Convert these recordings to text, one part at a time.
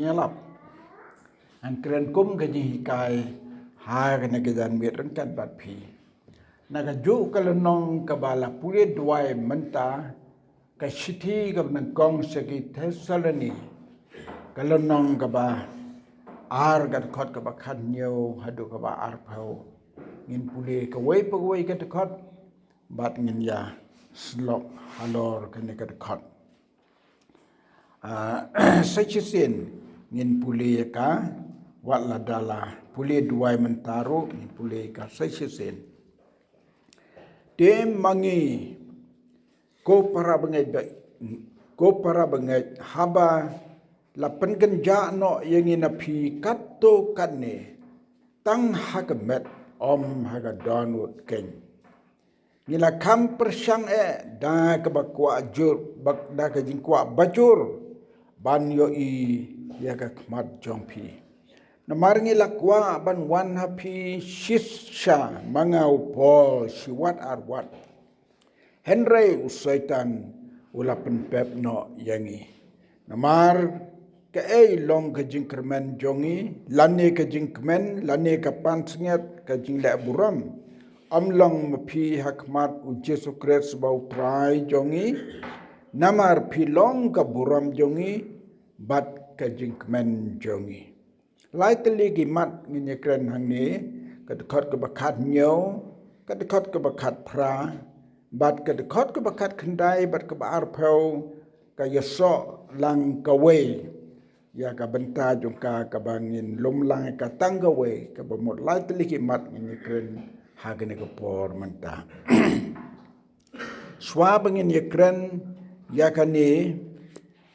Nyalap an kren kum ka ji kai ha ka na ke jan mit ran kan bat phi na ka ju ka le nong ka bala pure duai menta ka shithi ka nan kong se ki Thessaloni ka le nong ka ba ar ka khot ka ba khat nhiều hadu ka ba ar phau ngin pule ka wei pa wei ka khot bat ngin ya slok halor ka ne ka khot Sachisin ngin puli ka wala dala puli duai mentaro ngin puli ka sachisin tem mangi ko para bangai haba la pengenja no yang ina phi katto kanne tang hakamet om haga donut ken ngila kam persang da ka bakwa jur bak da ka jingkwa bajur ban yo ya ka khmat jongphi namar ngi lakwa ban wan happy shisha mangau pol siwat arwat henry usaitan ulapen pep no yangi namar ka long ka jingkermen jongi lane ka jingkmen lane ka pansnget ka jingle buram amlong mapi hakmat u Jesu Kristus bau prai jongi namar pilong ka buram jongi bat ka jingkmen jongi lai teli gi mat ngi kren hang ni ka khot ka bakat nyo ka khot ka bakat pra bat ka khot ka bakat khandai bat ka bar phau ka yaso lang ka we ya ka benta jong ka bangin lum lang ka tang ka we ka bamot lai teli gi mat ngi kren hagene ka por menta swa bangin ye kren ya kani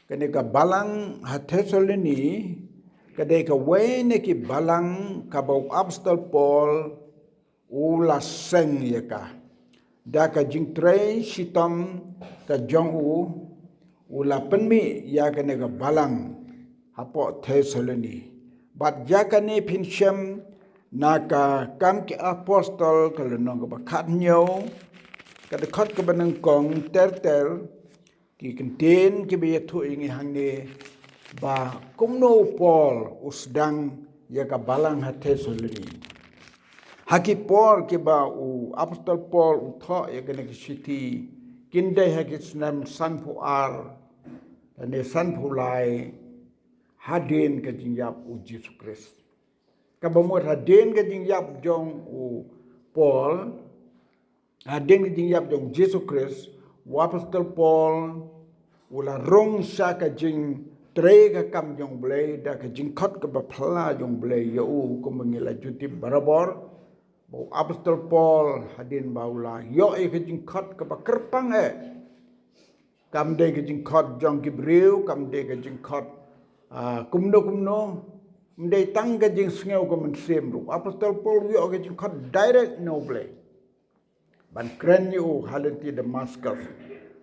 kene ka balang Thessaloni kade ka wene ki balang ka bau apostol Paul ula seng ya ka da ka jing tre sitam ka jong ula penmi ya kene ka balang hapo Thessaloni bat ya kane pinsem naka kam ki apostol ka lenong ka bakat nyo kada khot ka banang kong ter ki kenten ki be thu ingi hangne ba kumno Paul usdang ya ka balang ha Thessaloni haki Paul ki ba u apostol Paul u tho ya ka ki city kindai haki snam san pu ar ane san pu lai hadin ka jingyap u Jesus Christ ka bamot hadin ka jingyap jong u Paul hadin ka jingyap jong Jesus Christ apostol Paul ula rong sa ka jing tre ka kam jong blai da ka jing khot ka ba phla jong blai yo ko mangila juti barabor bo apostol Paul hadin baula yo ka jing khot ka ba kerpang kam de ka jing khot jong gibril kam de ka jing khot kumno mde tang ka jing sngew ko men sem ru apostol Paul yo ka jing khot direct no blai ban kren yo halenti Damascus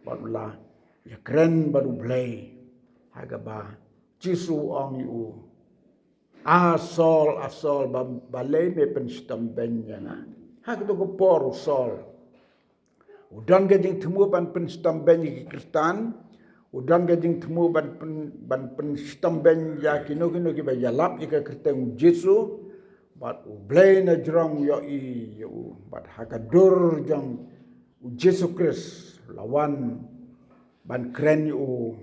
badula ya kren baru blai haga ba Jisu ong yu asol balai me pen stam ben yana haga to ko por sol udan ga jing thmu ban pen stam ben ki Kristan udan ga jing thmu ban pen stam ben ya kino ki ba yalap ka Kristen Jisu bat blai na jrong yo bat haga dur jang Jesu Christ lawan ban kren yu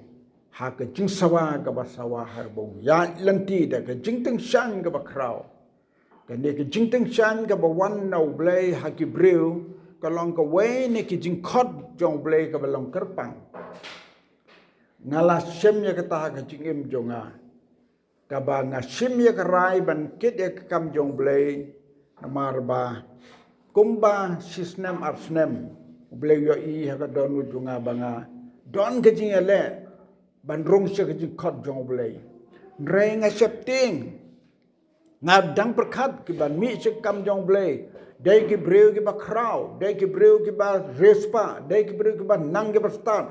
ha ka jing sawa ka ba sawa har bo ya lanti da ka jing teng shan ka ba kraw ka ne ka jing teng shan ka ba wan no blai ha ki breu ka long ka we ne ki jing khot jong blai ka ba long kerpang ngala sem ya ka ta ka jing em jonga ka ba nga sim ya ka rai ban kit ya ka kam jong blai namar ba kumba sisnem arsnem blai yo ha ka don junga banga don ke jing ele ban rong se ke jing khot jong blai reng a septing nga dang perkhat ki ban mi se kam jong blai dai ki breu ki ba kraw dai ki breu ki ba respa dai ki breu ki ba nang ki ba start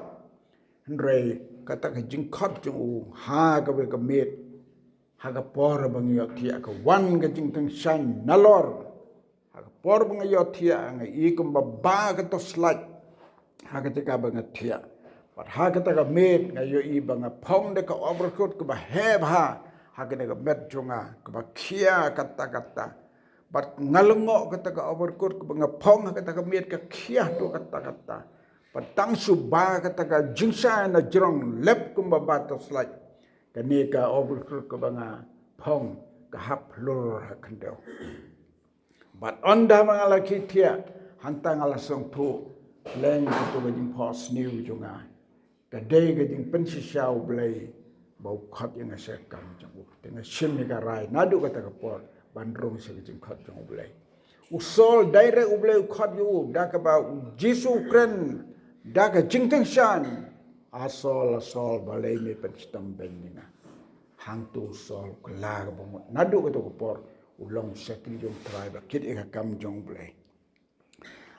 re kata ke jing khot jong ha ka be ka met ha ka por bang yo thia ka wan ke jing tang san nalor ha ka por bang yo thia nga I kum ba ka to slat ha ka ka bang thia pat ha ka ta ka met nga yo I bang phong de ka overcoat ka ba heb ha hakene ka met jonga ka bakia kata-kata bat ngalengok kata ka overcoat ka ngapong kata ka miet ka kia tu kata-kata patang suba kata ka jingsa na jrong lep kumba batas lai kani ka overcoat ka banga pong ka hap lur hakandau bat onda mangalaki tia hantang ala song tu leng tu ka jing pos new jonga ka dei ka jing pensisau blai bau khat yang asekam jong tengah sim ni ka rai nadu kata ka por bandrong se jing khat jong blai usol direct ublai khat yu da ka ba jisu kren da ka jing teng shan asol balai me penstam benina hang tu sol kala ka bang nadu kata ka por ulong sekil jong tribe kit ka kam jong blai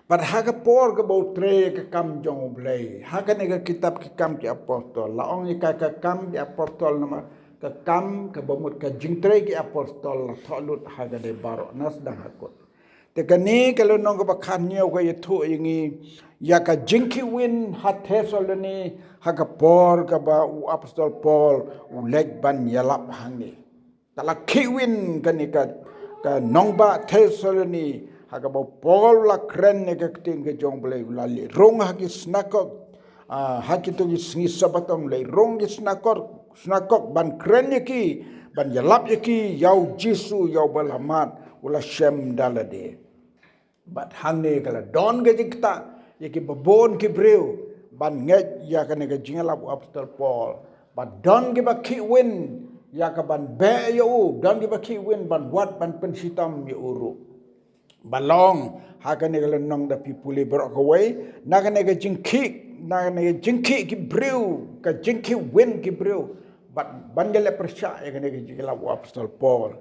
But haga por ke bau tre ke kam jong blai. Haga nega kitab ke kam ke apostol. Laong ni ka kam ke apostol nama ke kam ke bomut ke jingtre ke apostol la tholut haga de baro nas dang hakut. Te kani kalau nong ke bakhan nyau ke yetu ingi ya ka jingki win hat hesol ni haga por ke ba u apostol Paul u leg ban yalap hangi. Tala kiwin kani ka nong ba hesol ni haga bau Paul la kren ne ka ting ke jong blai ulali rong hagi snakok hagi tu gi sabatong lei rong gi snakok ban kren ye ki ban yalap ye ki yau jisu yau balamat ula shem dalade bat hangne kala don ge jikta ye ki babon ki breu ban nget ya ka ne ga jingalap apostol Paul bat don ge ba ki win ya ka ban be yo don ge ba ki win ban wat ban pensitam ye uru balong hakane gala nong da pipuli berok away nakane ga jingki ki brew ka jingki win ki brew but bandele persya ya kane ga jingla apostol Paul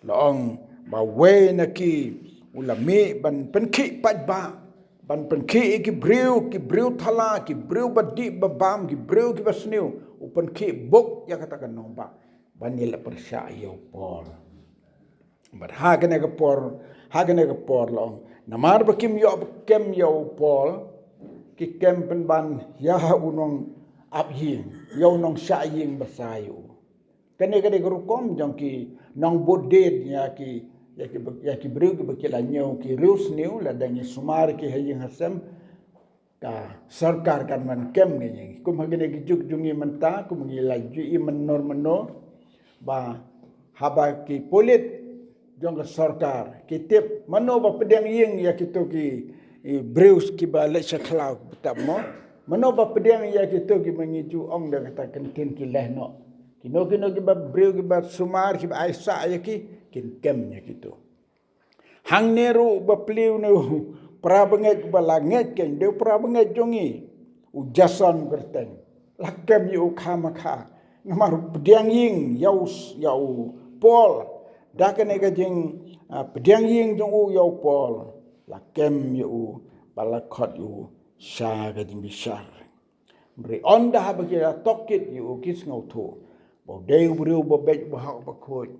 long ba we na ki ulami ban penki pajba ban penki ki brew thala ki brew badi babam ki brew ki basniu upan ki bok ya katakan nomba bandele persya yo Paul but hakane ga por long namar bakim yo kem yo Paul ki kem pen ban ya unong ap yin yo nong sha yin basayu kane rukom jong ki nong boded ya ki breu ki bakila nyo ki reus new la dangi sumar ki hayin hasem ka sarkar kan man kem ni kum hagene ki juk jungi menta kum ngi la ju i menor ba haba ki polit jong sarkar kitip mano ba pedang ying ya kitu ki breus ki ba le saklau betamo mano ba pedang ya kitu ki mangiju ong da kata kentin ki lehno kino ki ba breu ki ba sumar ki ba aisa ya ki kin kem ya kitu hang neru ba pliu ne pra benget ba langet ken de pra benget jongi ujasan berteng lakem yu khamaka namar pedang ying yau Paul da kane ga jing pedang ying jong u yo Paul la kem yu balakot yu sha ga jing bisar bri onda ha bagira tokit yu kis ngau thu bo deu bru bo bej bo ha ba khoj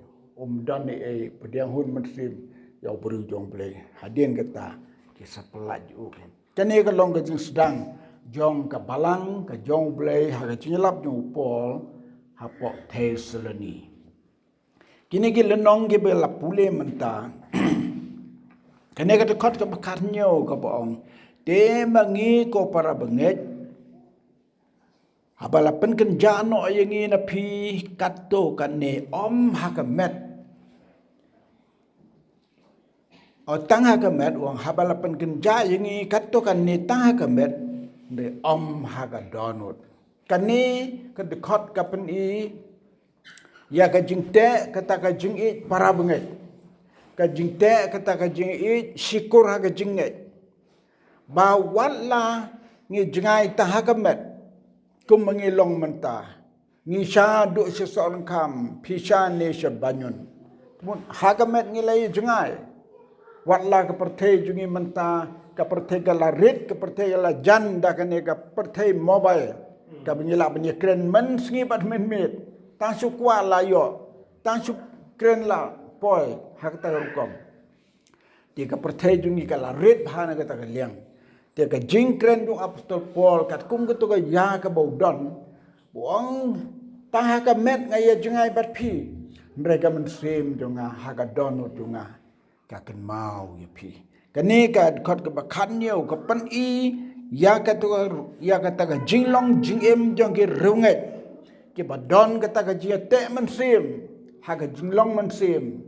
dan e pedang hun matrim yo bru jong ble hadin kata ki saplat yu kane ga long ga jing sedang jong ka balang ka jong ble ha ga chinlap jong Paul ha po Thessaloni kini ki lenong ki bela pule menta kene ka tekot ka bakarnyo ka boong te mangi ko para benget habala pen kenjano ayangi na pi katto kane om hakamet o tang hakamet wang habala pen kenja ayangi katto kane tang hakamet de om hagadonut kane ka tekot ka pen i ya ka jingte kata ka jingi para benget ka jingte kata ka jingi syukur ha ka jinget ba wala ngi jingai ta ha ka met kum mangi long menta ngi sha du sesorang kam pisha ne shabanyun mun ha ka met ngi lai jingai wala ka perthe jungi menta ka perthe ka la rit ka perthe la jan da ka ne ka perthe mobile ka banyila bany kren men sngi bat men met tang su kwa la yo tang su kren la poi hak ta rukom ti ka perthai jungi ka la red bhana ka ta liang ti ka jing kren du apostol Paul kat kum ka to ka ya ka bodon buang ta ka met ngai ya jungai bat phi mereka mensim jonga hagadon jonga kaken mau yapi kani ka khot ka bakhan yo ka pan i ya kata ka jinglong jingem jong ki runget ki badon kata ka jia te mensim haga jinglong mensim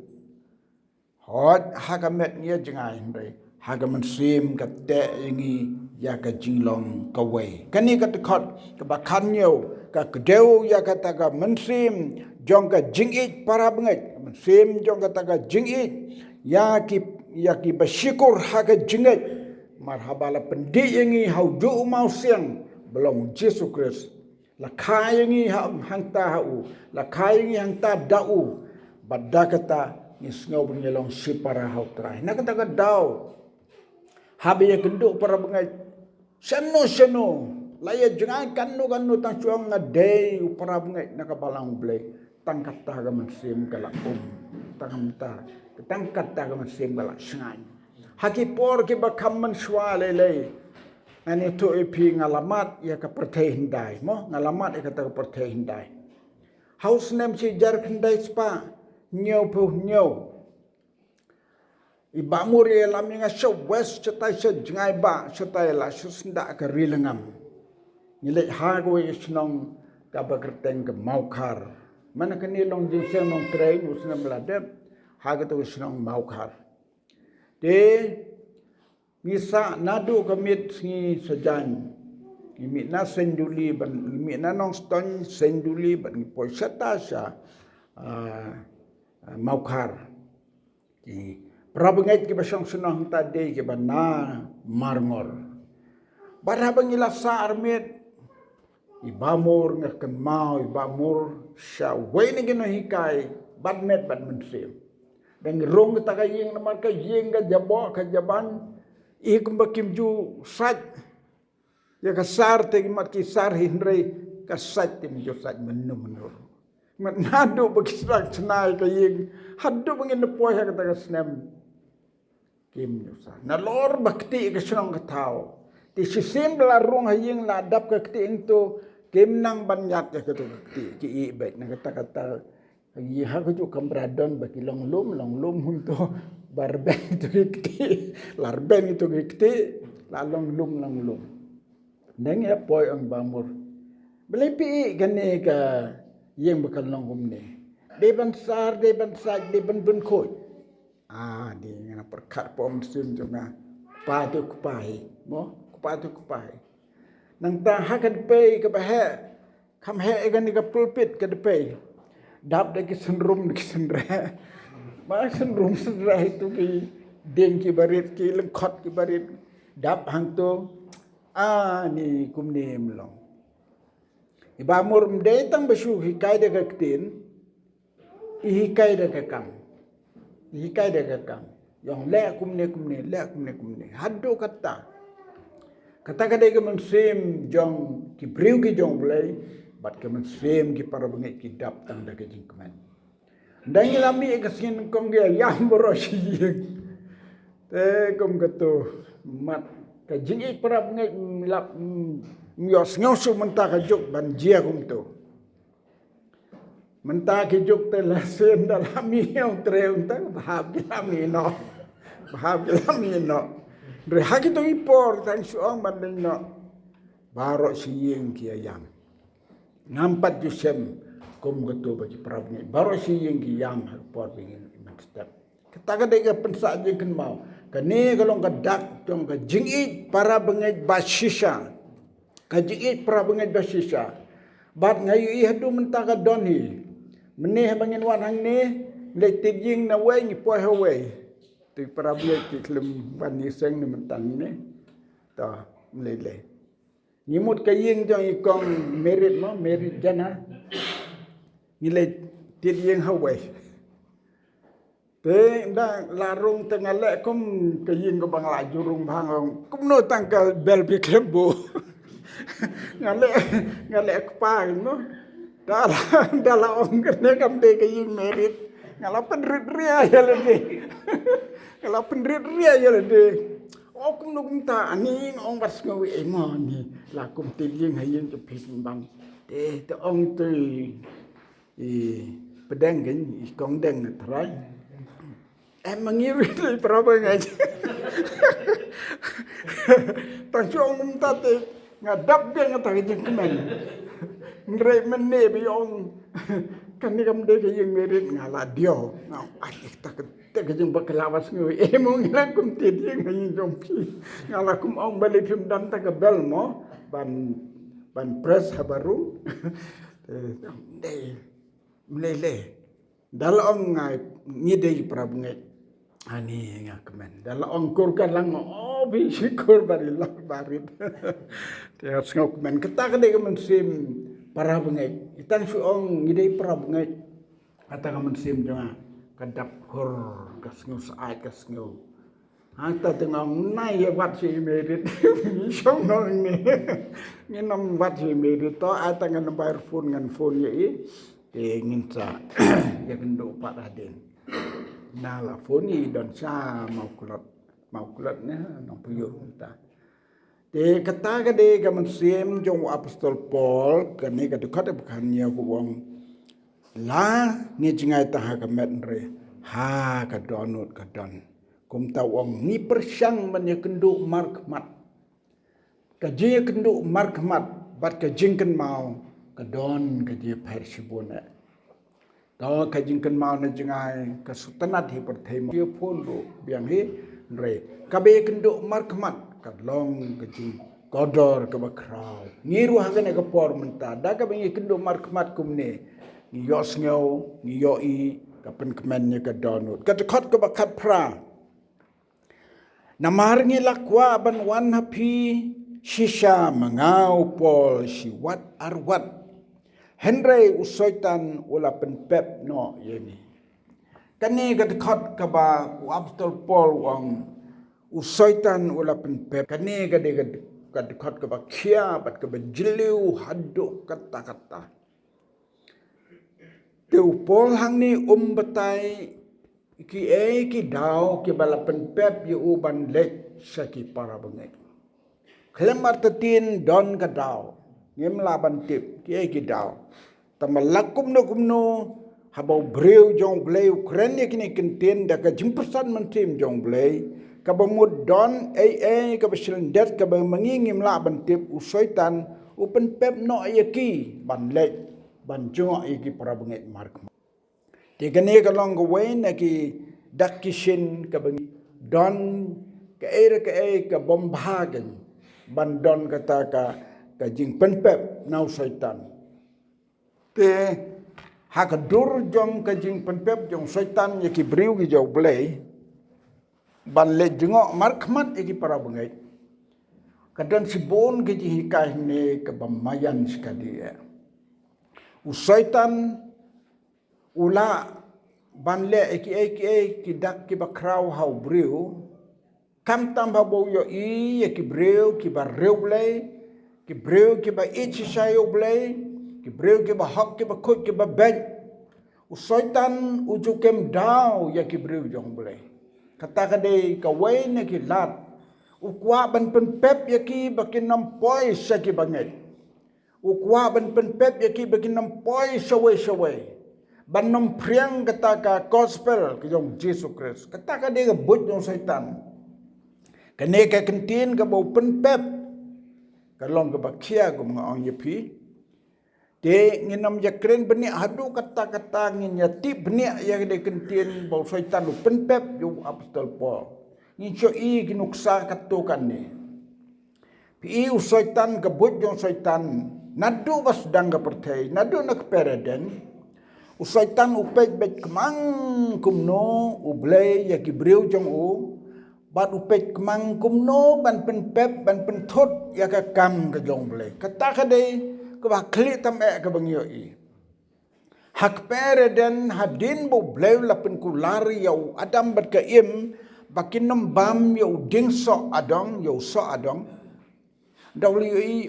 hot haga met nia jengai ndai haga mensim ka te ingi ya ka jinglong ka wei kani ka khot ka bakhan yo ka kedeu ya kata ka mensim jong ka jingit para bengai mensim jong kata ka jingit ya ki bersyukur haga jingit marhabala pendi yangi hau du mau siang belum Yesus Kristus la kai yangi hang ta hau la kai yangi hang ta dau badakata ni sngau benyelong si para hau trai nak kata ka dau habi ya kenduk para bengai seno laya jangan kanu tang chuang ngadei para bengai nak balang blai tang kata ga mensim kala tang kata ga mensim kala sangai haki por ki bakam menswa lele ani to ipi ngalamat ya ka perthai hindai mo ngalamat ya ka perthai hindai house name si jar kendai spa nyau pu nyau iba muri lam nga show west chatai sa jangai ba chatai la susnda ka rilengam nilai ha go isnong ka bakerteng ke maukar mana kani long jing nong train usna meladep ha ga to isnong maukar de ngisa nadu kamit ngi sajan imi na senduli ban imi na nong ston senduli ban ngi poisata sa maukar ki prabengai ki basang sunang tade ki bana marngor barabang ila sa armet ibamor ngaken mau ibamor sa wene gino hikai badmet badmensim dan rong ta ka yeng namar ka yeng ga jabo ka jaban ikum bakim ju sat ya ka sar te mat ki sar hindrei ka sat te ju sat menur mat nado bakisrak snai ka yeng haddo bangin po ha ka ta snem kim ju sa na lor bakti ka snong ka tao ti sisim la rong ha yeng la dap ka kti into kim nang banyat ya ka to kti ki i bet na kata yi ha ko ju kambradon baki long lum hunto barben itu kiti larben itu kiti la long lum neng ya poi ang bamur belepi gane ka yeng bakal long humne deban saj deban bun khoi di ngana perkat pom sim jonga patu kupai mo patu kupai nang ta hakan pe ka bahe kam he gane ka pulpit ka depe dap de ki senrum ki senre ma senrum itu ki deng ki barit ki lengkot ki barit dap hang to ni kumni mlong ibamur mde tang besu hikai de kaktin hikai de kakam yang le kumne haddo kata ka de ke mensim jong ki briu ki jong blai bat ke mensim ki para bengai ki dap tang da ke jingkman ndang lami ke sin kong ge yam borosi te kom gato mat ka jingi para bengai lap mios ngosu menta ka jok ban jia kum to menta ki jok te la sen dalam mi yang treun ta bahab lami no re haki to ipor tan suang bandeng no baro siyeng ki ayam ngampat jusem kom gato bagi perabni baro siyeng ki yam por bingin iman step kataga de pensa je ken mau kane kalong kadak tong ka jingit para bengai basisha ka jingit para bengai basisha bat ngayu i hadu menta ka doni meneh bangin wan hang ne le tijing na wei ni po hawei ti para bengai ki klem bani seng ni mentan ne ta lele nyimut ka yeng jong ikong merit jana nilai tit yeng hawai te nda larung tengah lek kum ka yeng ko bang la jurung bang kum no tangkal bel bi kembo ngale pa no dala ong kene kam de ka yeng merit ngala penrit ria ya le ngala penrit ria ya le o kum no kum ta ani ong bas ngawi emoni la kum tin yeng hayeng to pin bang te ong tu pedang kan ikong deng terai mengiri dari berapa ngaji tangsiong mentate ngadap dia ngatari jengkemen ngre menne biong kan ni kam de yang merit ngala dio ngau tak kejeng bakalawas ngui emong ngila kum tidi nganyi jompi ngala kum ong balik film dan tak bel mo ban press habaru de melele dalong ngai ngidei prabngai ani ngakmen dalong kurkan lang bi sikur bari lang barit te ngokmen ketak de kemen sim para bengai itang suong ngidei prabngai ata kemen sim jonga kadap hor kasngu saai kasngu ata tengah nai wat si merit song no ni nam wat si merit to ata ngan bayar phone ngan phone ye ingin sa ya kendo Pak Raden nala phone dan sa mau kulat ne nong puyuh ta te kata ka de ka sim jong apostol Paul kani ka dekat bukan ya ku wong la ni jingai ta ha ka met re ha ka donut ka don kum ta wong ni persyang men ya kendo markmat ka je kendo markmat bat ka jingken mau kadon ka je persibuna to ka jingken mau na jingai ka sutanat hi perthai mo phone ro biang hi re ka be kendo markmat ka long ka jing kodor ka bakrau ngiru hagan ka por menta da ka be kendo markmat kumne ni yos ngau ni yoi ka pen kemen nya ka donut ka khot ka bakat pra namar ngi lakwa ban wan hapi shisha mangau Paul siwat arwat Henry usoitan ula penpep no yeni kani gat khot ka ba apostol Paul wang usoitan ula penpep kani gat khot ka ba khia bat ka ba jiliu haduk kata-kata teu Paul hang ni betai ki dau ki bala penpep yu ban lek saki para bengai Kelemar tetin don ka dau ngem laban tip ki dau tamalakum no habau breu jong blei Ukraine kini kenten da ka jimpersan mentim jong blei ka bamud don ka beselendet ka mangingim laban tip usoitan upen pep no yaki ban lek ban jonga iki para bengai mark Tigane ka long gawain ki dakishin ka don ka bombagen bandon kata ka jing penpep nau syaitan te hakadur jong ka jing penpep jong syaitan ye ki briu ki jau blei ban le jengok markmat ye ki para bengai kadang sibon ke ji hikah ne ke bamayan sekali ya syaitan ula ban le ki dak ki bakrau hau briu kam tambah bau yo ki breu ki ba reu blei ki breu ki ba ichi sayo blei ki breu ki ba hak ki ba kut ki ba ben usoitan ujukem dau ya ki breu jong blei kata kade ka wain ki lat ukwa ban penpep ya ki bakin nampoi sa ki banget ukwa ban penpep ya ki bakin nampoi sawe ban nom priang kata ka gospel ki jong Jesus Christ kata kade ka but jong syaitan kene ka kentin ka bau penpep ka long ka bakia ko mga ong yepi de nginam yakren beni hadu kata-kata ngin yati beni ya de kentin bau syaitan lu penpep yu apostol Paul ngin so I ginuksa katukan ni pi syaitan ka but jong syaitan nadu bas dang ka perthai nadu nak pereden syaitan upej bet kemang kumno ublei ya kibreu jong bat upet kemang kumno ban penpep ban penthut ya ka kam ka jong blei kata ka dei ka ba kli tam ka bangyo I hak pereden hadin bo blei la pen kulari yau adam bat ka im bakin nom bam yau ding so adong yau so adong dawli I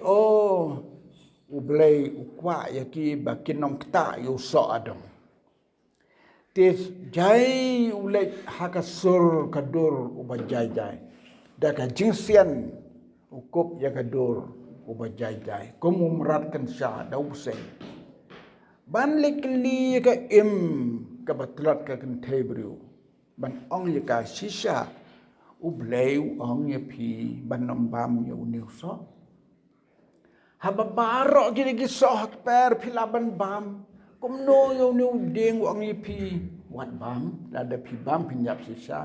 ublei ukwa ya ki bakin nom kta yau so adong tis jai ulet hakasur kadur ubajai da ka jingsian ukup ya kadur ubajai kum umratkan sya da useng ban likli ka im ka batlat ka kan tebru ban ong ye ka shisha u bleu ong ye pi ban nombam ye uniu so haba baro gini gi so hak per pilaban bam kum no yo uniu ding ong ye pi wat bam la da pi bam pinyap shisha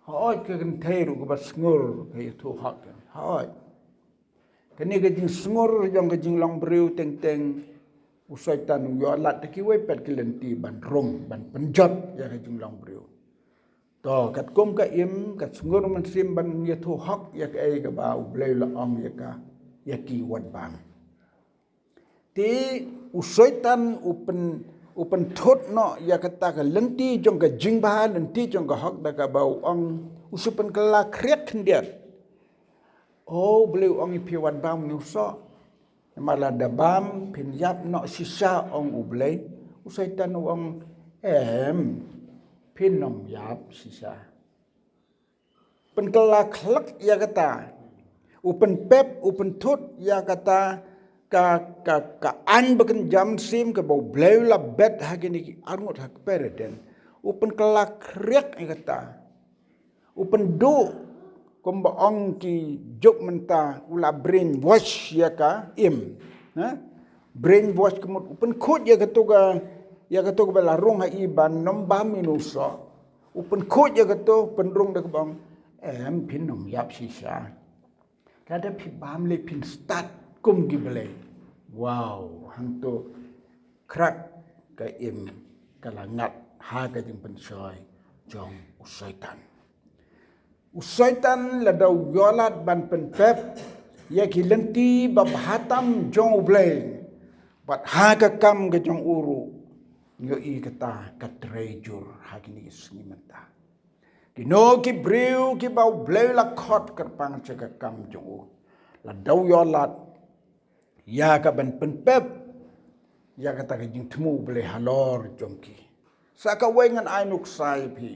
hoi ka kan teru ka bas ngur ka ye tu hak hoi kani ka jing sngur jong ka jing long breu teng teng usai tan yo lat ki we pet kilenti ban rong ban penjat ya ka jing long breu to kat kom ka im kat sngur man sim ban ye thu hak ya ka ai ka ba bleu la ong ya ka ya ki wat bang ti usai tan upen thot no ya ka ta ka lenti jong ka jing ba lenti jong ka hak da ka ba ong usupen kala krek kendiat oh bleu ong pi wat bang ni so malah da bam pin yap no sisa ong ublei usai tan ong pin nom yap sisa pen kala klak ya kata upen pep upen thut ya kata ka an beken jam sim ke bau bleu la bet hagini ki arngot hak pereden upen kala krek ya kata upen do komba ong ki jok menta ula brain wash ya ka im brain wash kemut upen khot ya ka bela rong ha iban nom ba minuso upen khot ya ka to penrong da bang pin nom yap sisa kada pi bam le pin start kum gi bele wow hang to krak ka im kala ngat ha ka jing pen soy jong usaitan usaitan la dau yolat ban pen pep ya ki lenti bab hatam jong blay bat ha ka kam ke jong uru yo i kata ka trejur ha kini sngi mata ki no ki breu ki bau blay la khot kerpang che ka kam jong u la dau yolat ya ka ban pen pep ya kata ka jing tmu blay halor jong ki sa ka wengan ainuk sai pi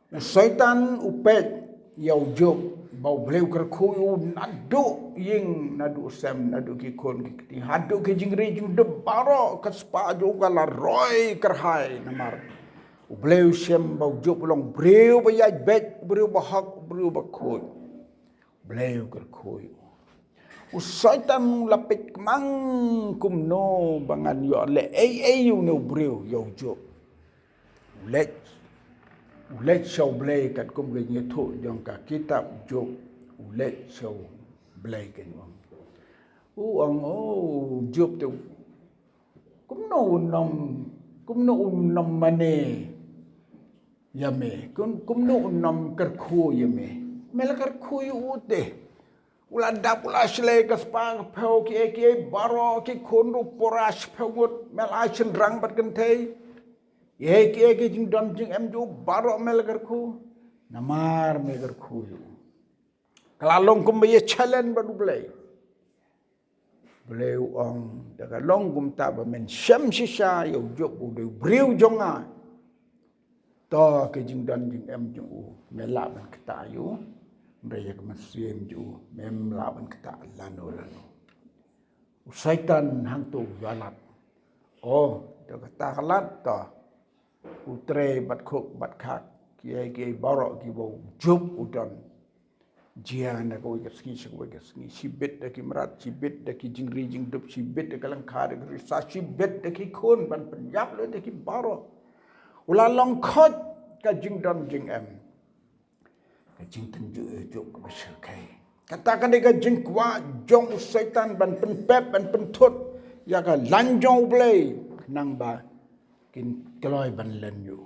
Syaitan upet yau jok bau bleu kerkuyu nadu ying nadu sem nadu ki kon ki hadu ki jingri jing de baro ka spa juga la roy kerhai namar bleu sem bau jok long breu ba yai bet breu ba hak breu ba koy bleu kerkuyu Syaitan lapik mang kum no bangan yo le ai you no breu yau jok ulet show blay kat kum ge nye thu jong ka kitab jok ulet show blay ke nyom ong jok tu kum no nom mane yame kum no nom kar khu yame mel kar khu yu te ula dap ula shle ka spa phau ki baro ki khonru porash phawut mel a chen rang bat kan thei Eki jing don jing em ju baro melgar khu namar melgar khu yu kalalong kum ye challenge badu blay ong daga long kum ta ba men sham shisha yu jok bu de briu jonga to ke jing don jing em ju mela ban kta yu mraya ka masiem ju mem la ban kta lano Syaitan hang tu galat daga ta galat to utre bat khok bat khak ki baro ki bo job udan jian ko ke ski sibet da ki marat sibet da ki jingri jing dup sibet da kalang khar ki sa sibet da ki khon ban penjap le da ki baro ula long khot ka jing dam jing em ka jing tan ju job ka besar kai katakan dia ka jing kwa jong Syaitan ban pen pep ban pen thot ya ka lanjong blay nang ba kin keloi ban len yu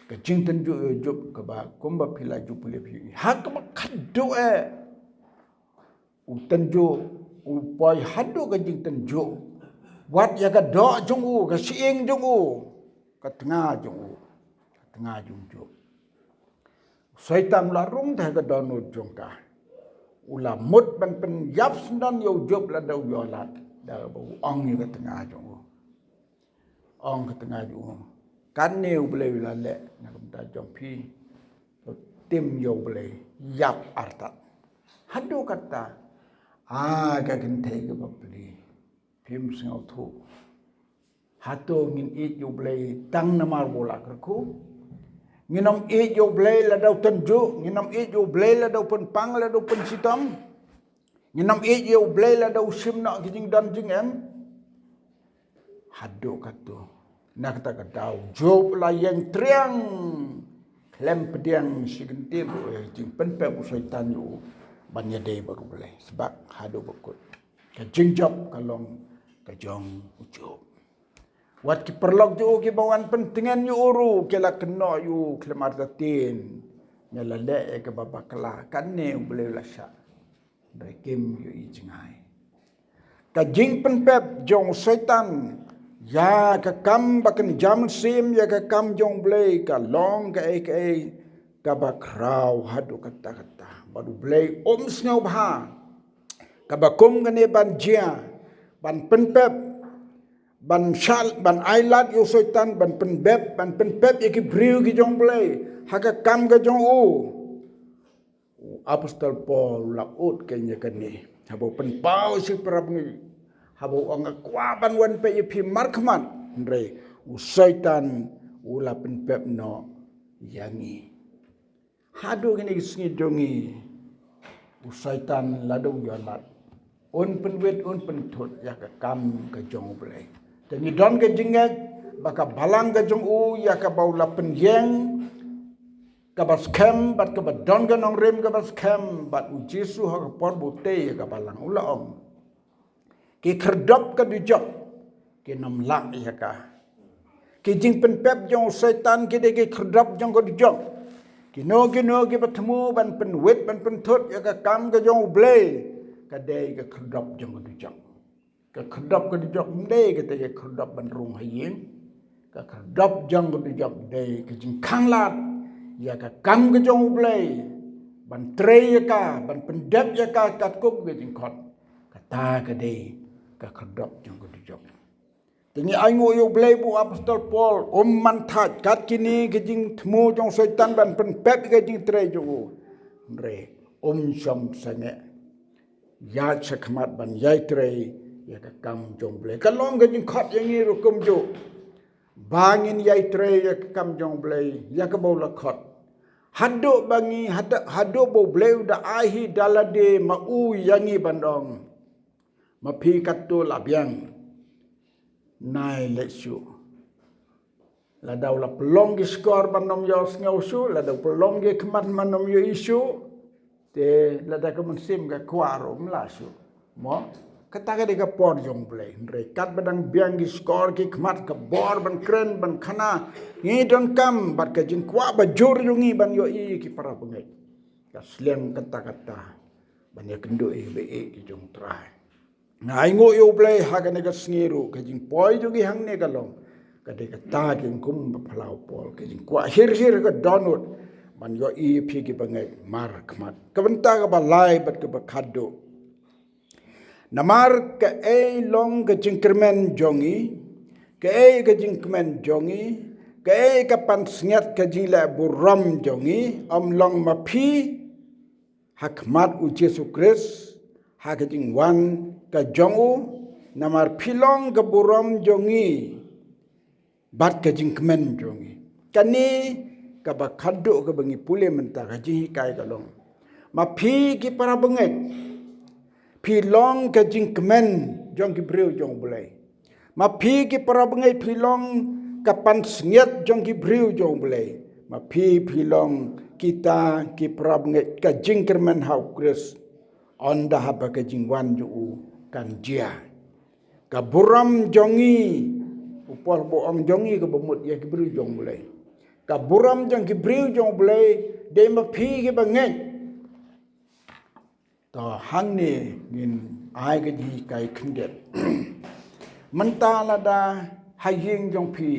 ka jing tan ju job ka ba komba phila ju pule phi hak ma khaddo u tan ju u poi haddo ka jing tan ju wat ya ka do jong u ka sieng jong u ka tengah jong u tengah jong ju Syaitan la rung tha ka donut jong ka ula mut ban pen yap sendan yo job la dau yo lat da ba ong ni ka tengah jong u ong ka tengah ju kan neu blei la le na kum ta jong phi tim yo blei yap artat hadu kata ka kan thei ka bapli phim ngau thu hato ngin it yu blei tang namar bola kerku nginom it yu blei la dau tenju nginom it yu blei la dau pen pang la dau pen sitam nginom it yu blei la dau sim na kijing dan jing em hado katu nak ta kadau job la yang triang klem pediang sigenti bo jing pen pe bu syaitan yu banya dei baru boleh sebab hado bekut ka jing job kalong ka jong ujob wat ki perlok ju ki bawan pentingan yu uru kela kena yu klemar tatin nyala le ke babakla kan ne boleh lasa dari kim yu i jingai ka jing pen pep jong syaitan ya ka kam bakan jam sim ya ka kam jong blei ka long ka ka bakrau hadu kata baru blei snau bha ka bakum gane ban jia ban pen pep ban shal ban ailat yu syaitan ban pen pep ki briu ki jong blei haka kam ka jong u apostol Paul la ut kenya kani habo pen pau si prabngi habo ang kwaban wan pe pi markman re usaitan ula pen pep no yangi hadu gini singi dongi usaitan ladu yalat un pen wet un pen thot ya ka kam ka jong blei tani don ka jingat baka balang ka jong u ya ka bau la pen yeng ka bas kem bat ka don ka nong rem ka bas kem bat u Jesu ha ka por bu te ka balang ula om ki kerdop ka dijok ki nom lak ya ka ki jing pen pep jong syaitan ki de ki kerdop jong ka dijok ki no ki bertemu ban pen wet ban pen thot ya ka kam ka jong blei ka de ka kerdop jong ka dijok ka kerdop ka dijok de ka te ka kerdop ban rung hayeng ka kerdop jong ka dijok de ka jing khang lat ya ka kam ka jong blei ban tre ya ka ban pen dep ya ka kat kup ka jing khot kata ka de ka kerdop jong ka dijok tingi aingo yu blei bu apostol Paul man that kat kini ka jing thmu jong syaitan ban pen pep ka jing tre jong re som sange ya chakmat ban yai tre ya ka kam jong blei ka long ka jing khot yang ni rukum jo bangin yai tre ya ka kam jong blei ya ka bau la khot hado bangi hado bo blei da ahi dalade mau yangi bandong mapi katu labiang nai lesu la dau la pelong gi skor banom yo ngau su la dau pelong gi kemat manom yo isu te la da kemen sim ga kwarom la su mo kata ga de ga por jong blei re kat badang biang gi skor gi kemat ka bor ban kren ban khana ngi don kam bat ka jing kwa ba jor yungi ban yo i ki para pengai ka sleng kata ban ya kendo e be e ki jong trai ngai ngo yo blei ha ga ne ga sniru ka jing poi ju gi hang ne ga long ka de ka ta jing kum ba phalau pol ka jing kwa hir ga donut man yo i phi ki bangai mar khmat ka banta ga ba lai bat ka ba khado namar ka e long ka jing kermen jongi ka e ka jing kermen jongi ka e ka pan sngat ka jing la buram jongi long ma phi hakmat u Jesu Kris ha ka jing wan ka jongu namar pilong ka buram jongi bat ka jing kemen jongi kani ka ba khaddo ka bangi pule menta ka ji kai ka long ma phi ki para bangai pilong ka jing kemen jong ki breu jong bulai ma phi ki para bangai pilong ka pan snget jong ki breu jong bulai ma phi pilong kita ki para bangai ka jing kermen hau Kris onda haba ka jing wan ju kan jia ka buram jongi upor boong jongi ka bomut ya ki bru jong bulai ka buram jong ki bru jong bulai de ma phi ki bangai to hang ni ngin ai ka ji kai khindet manta la da haying jong phi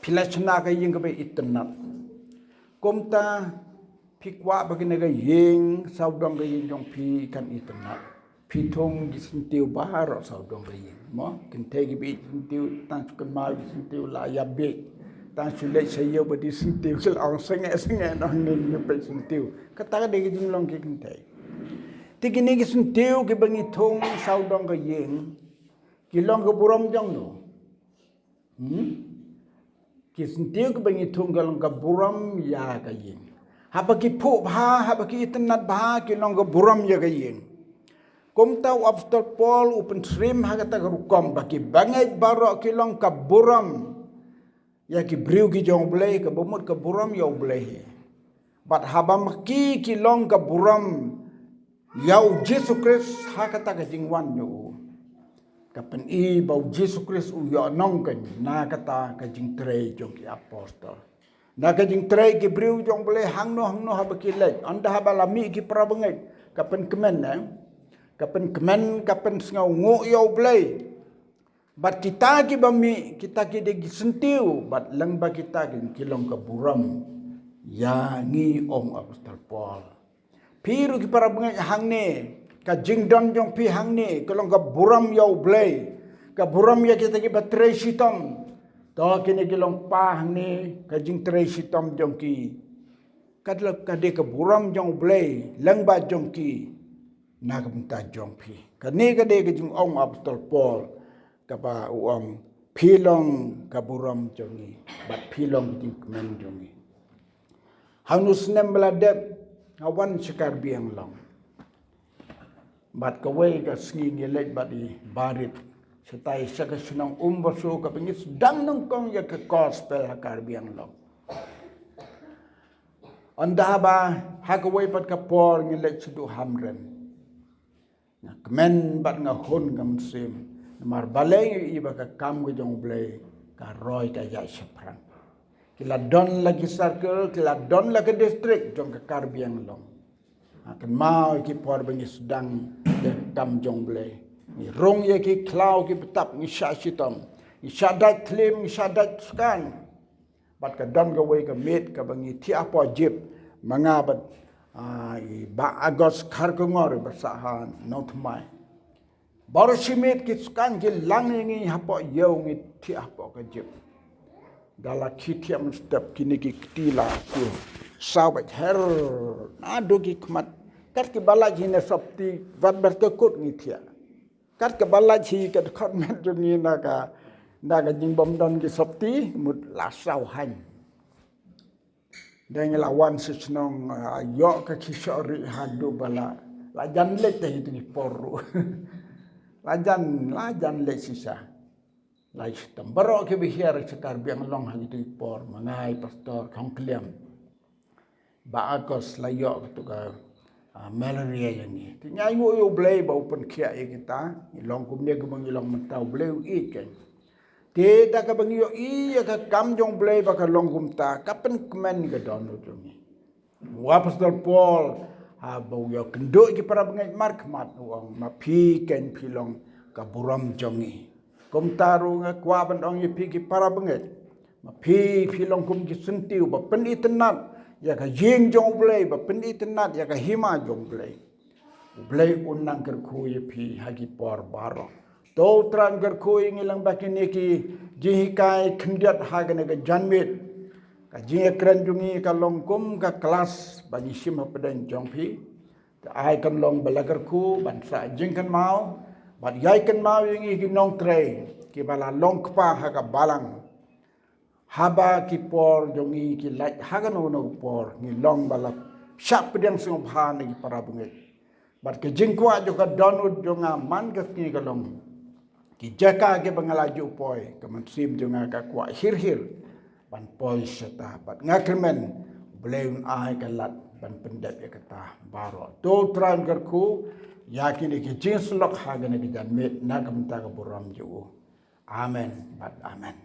philachna ka ying ka be itnat komta phikwa bagine ga ying saudong ga ying jong phi kan itnat Pitong gisintiu bahar saudong ri mo kintegi bi sintiu tang sukan mal sintiu la ya be tang sulai sayo badi sintiu sel ang senge no nin pe sintiu kata de jing long ki kintai tigini gisintiu ki bangi thong saudong ga yeng kilong ke buram jong no. Kisentiu ke bangi tunggal ke buram ya ka yin. Haba ki pu bha, haba ki itanat bha kilong ke buram ya ka yin. Kum tau Apostol Paul upen trim hagata rukom baki bangai barok kilong ke buram. Ya ki briu ki jong blai ke bumut ke buram ya blai. Bat haba maki kilong ke buram yau Yesus Kristus hagata ke jingwan yo. Kapan bau Yesus Kristus uyo nong kan na kata ke jing trei jong ki apostol. Na ke jing trei ki briu jong blai hang no haba ki lek. Anda haba lami ki prabangai kapan kemen kapan kemen kapan sengau ngo yo blai. Bat kita ki bami kita ki de sentiu bat lang ba kita ki kilong ke buram ya ngi om apostol Paul. Piru ki para bengai hang ne ka jingdon jong pi hang ne kilong ke buram yo blai. Ka buram ya kita ki batrei sitom. To kini kilong pa hang ne ka jing trei sitom jong ki. Kadlap ka de ke buram jong blai lang ba jong ki nagamta jong pi. Kani ka de ke jing om apostol Paul. Kapa uang pilong kaburam jongi bat pilong ting kemen jongi hanus nem beladep awan sekar biang long bat kawai ka sngi ngelek bat di barit setai saka senang umbaso ka pengis dang nongkong ya ke gospel hakar biang long anda ba hakawai pat ka por ngelek sedu hamren na kemen bat ngahon kam sim mar baleng iba ka kam ke jong blai ka roy ka ya seprang kila don lagi circle kila don lagi district jong ka karbiang long akan mau ki por bengi sedang ke kam jong blai ni rong ye ki klau ki petap ni sha sitom ni shadat klim ni shadat skan bat ka don ka we ka met ka bengi ti apa jip mangabat ba agos khar ko ngor basahan not mai baru simit kiskan ke langi hapo yau ngi ti hapo ka jip dala kitiam step kini ki tila ku sabat her ado ki kmat kat ke balaji ne sapti wat ber ke kut ngi tia kat ke balaji ke khot men juni naga jing bom don ki sapti mut la sau han deng lawan sesnong yo ka kisori hadu bala la jan lek te itu ni poru lajan le sisa lai sitam barok ke bihiar sekar biang long hang itu por mangai pastor khong kliam ba agos layo tu ka malaria yang ni nyai ngo yo blai ba open kia kita long kum ne gumang long mentau blai i ken te da ka bang yo i ka kam jong blai ba ka long kum ta kapen kemen ke don tu ni wa pastor Paul bau yo kendo ki para bengai markmat uang mapi ken pilong kaburam jongi kom taru nga kwa bandong ye pi ki para bengai mapi pilong kum ki sentiu ba penitenat ya ka jing jong blai ba penitenat ya ka hima jong blai unang kerku ye pi hagi por baro to tran kerku ngilang bakini ki jihikai kendiat hagane ka janmit ka jing kren jungi ka longkum ka kelas bagi sim pedang jongpi ai kan long balagarku bansa jingkan mau bat yai kan mau yang iki nong trei ki bala long kpa ha ka balang haba ki por jongi ki lai hagan no por ni long bala sap pedang sung bha ni para bungai bat ke jingkwa jo ka donut jonga man ka ki ka long ki jaka ke bangalaju poi ka man sim jonga ka kwa hir ban poi seta bat ngakermen bleun ai ka lat ban pendap ya kata baro to tran kerku yakin ki jins lok hagane ki jan met na kam ta ka buram ju amen bat amen